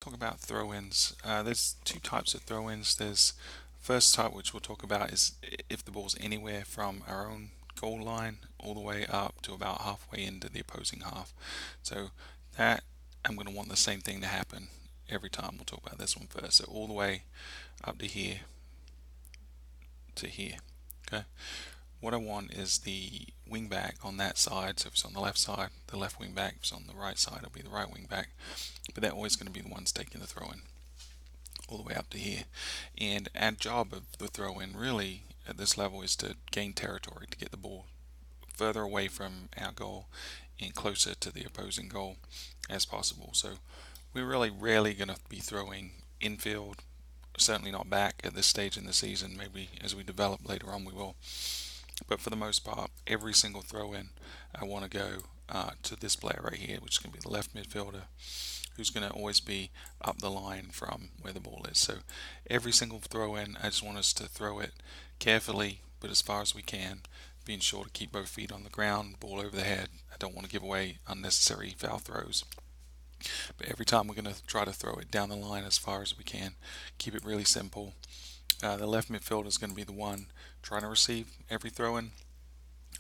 Talk about throw-ins. There's two types of throw-ins. There's first type, which we'll talk about, is if the ball's anywhere from our own goal line all the way up to about halfway into the opposing half. So that I'm going to want the same thing to happen every time. We'll talk about this one first. So all the way up to here to here. Okay. What I want is the wing back on that side. So if it's on the left side, the left wing back. If it's on the right side, it'll be the right wing back. But they're always going to be the ones taking the throw in all the way up to here. And our job of the throw in really at this level is to gain territory, to get the ball further away from our goal and closer to the opposing goal as possible. So we're really rarely going to be throwing infield, certainly not back at this stage in the season. Maybe as we develop later on we will. But for the most part, every single throw in, I want to go to this player right here, which is going to be the left midfielder, who's going to always be up the line from where the ball is. So every single throw in, I just want us to throw it carefully, but as far as we can, being sure to keep both feet on the ground, ball over the head. I don't want to give away unnecessary foul throws. But every time we're going to try to throw it down the line as far as we can. Keep it really simple. The left midfielder is going to be the one trying to receive every throw in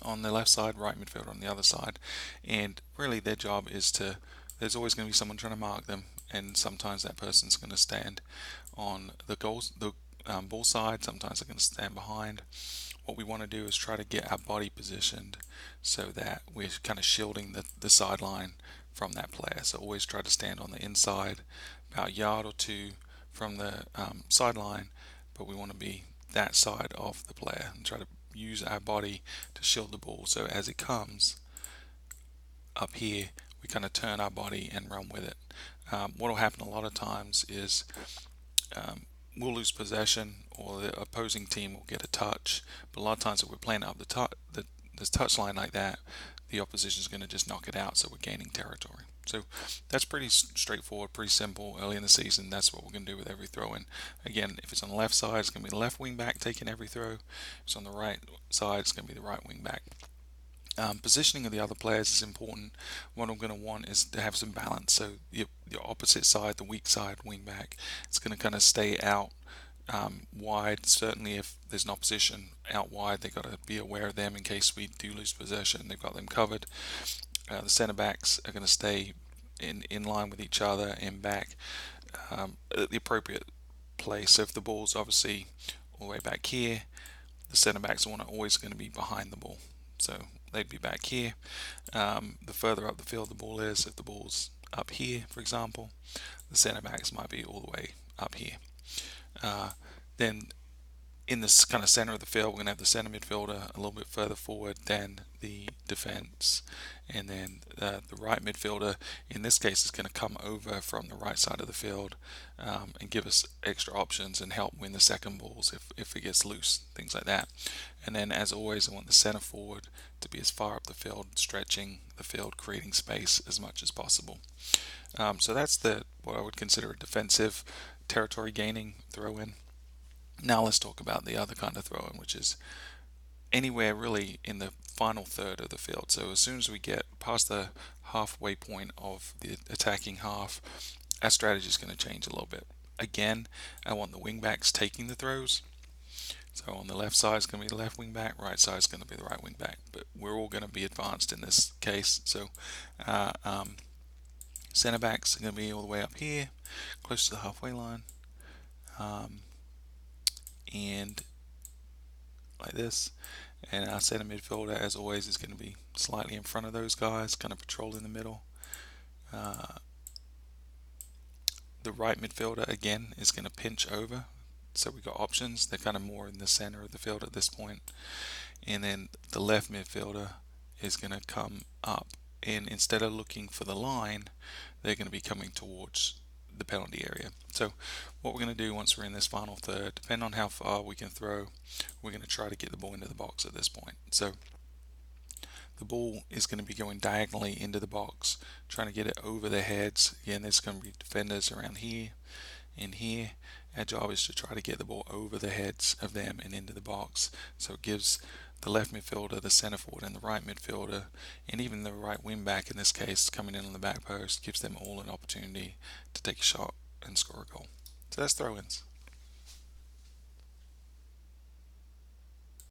on the left side, right midfielder on the other side. And really, their job is to, there's always going to be someone trying to mark them, and sometimes that person's going to stand on the ball side, sometimes they're going to stand behind. What we want to do is try to get our body positioned so that we're kind of shielding the sideline from that player. So always try to stand on the inside, about a yard or two from the sideline, but we want to be that side of the player and try to use our body to shield the ball. So as it comes up here, we kind of turn our body and run with it. What will happen a lot of times is we'll lose possession, or the opposing team will get a touch. But a lot of times, if we're playing up the touch line like that, the opposition is going to just knock it out. So we're gaining territory. So that's pretty straightforward, pretty simple. Early in the season, that's what we're going to do with every throw in. Again, if it's on the left side, it's going to be the left wing back taking every throw. If it's on the right side, it's going to be the right wing back. Positioning of the other players is important. What I'm going to want is to have some balance. So your opposite side, the weak side, wing back, it's going to kind of stay out wide. Certainly, if there's an opposition out wide, they've got to be aware of them in case we do lose possession. They've got them covered. The centre backs are going to stay in line with each other and back at the appropriate place. So if the ball's obviously all the way back here, the centre backs are always going to be behind the ball. So they'd be back here. The further up the field the ball is, if the ball's up here, for example, the centre backs might be all the way up here. Then in this kind of center of the field, we're going to have the center midfielder a little bit further forward than the defense. And then the right midfielder, in this case, is going to come over from the right side of the field and give us extra options and help win the second balls if it gets loose, things like that. And then, as always, I want the center forward to be as far up the field, stretching the field, creating space as much as possible. So that's what I would consider a defensive territory gaining throw in. Now let's talk about the other kind of throw in, which is anywhere really in the final third of the field. So as soon as we get past the halfway point of the attacking half, our strategy is going to change a little bit. Again, I want the wing backs taking the throws. So on the left side is going to be the left wing back, right side is going to be the right wing back. But we're all going to be advanced in this case. So uh, um, center backs are going to be all the way up here, close to the halfway line. And like this. And our center midfielder, as always, is going to be slightly in front of those guys, kind of patrolling the middle. Uh, the right midfielder, again, is going to pinch over. So we've got options. They're kind of more in the center of the field at this point. And then the left midfielder is going to come up. And instead of looking for the line, they're going to be coming towards the penalty area. So what we're going to do once we're in this final third, depending on how far we can throw, we're going to try to get the ball into the box at this point. So the ball is going to be going diagonally into the box, trying to get it over their heads. Again, there's going to be defenders around here and here. Our job is to try to get the ball over the heads of them and into the box. So it gives the left midfielder, the centre forward, and the right midfielder, and even the right wing back in this case, coming in on the back post, gives them all an opportunity to take a shot and score a goal. So that's throw-ins.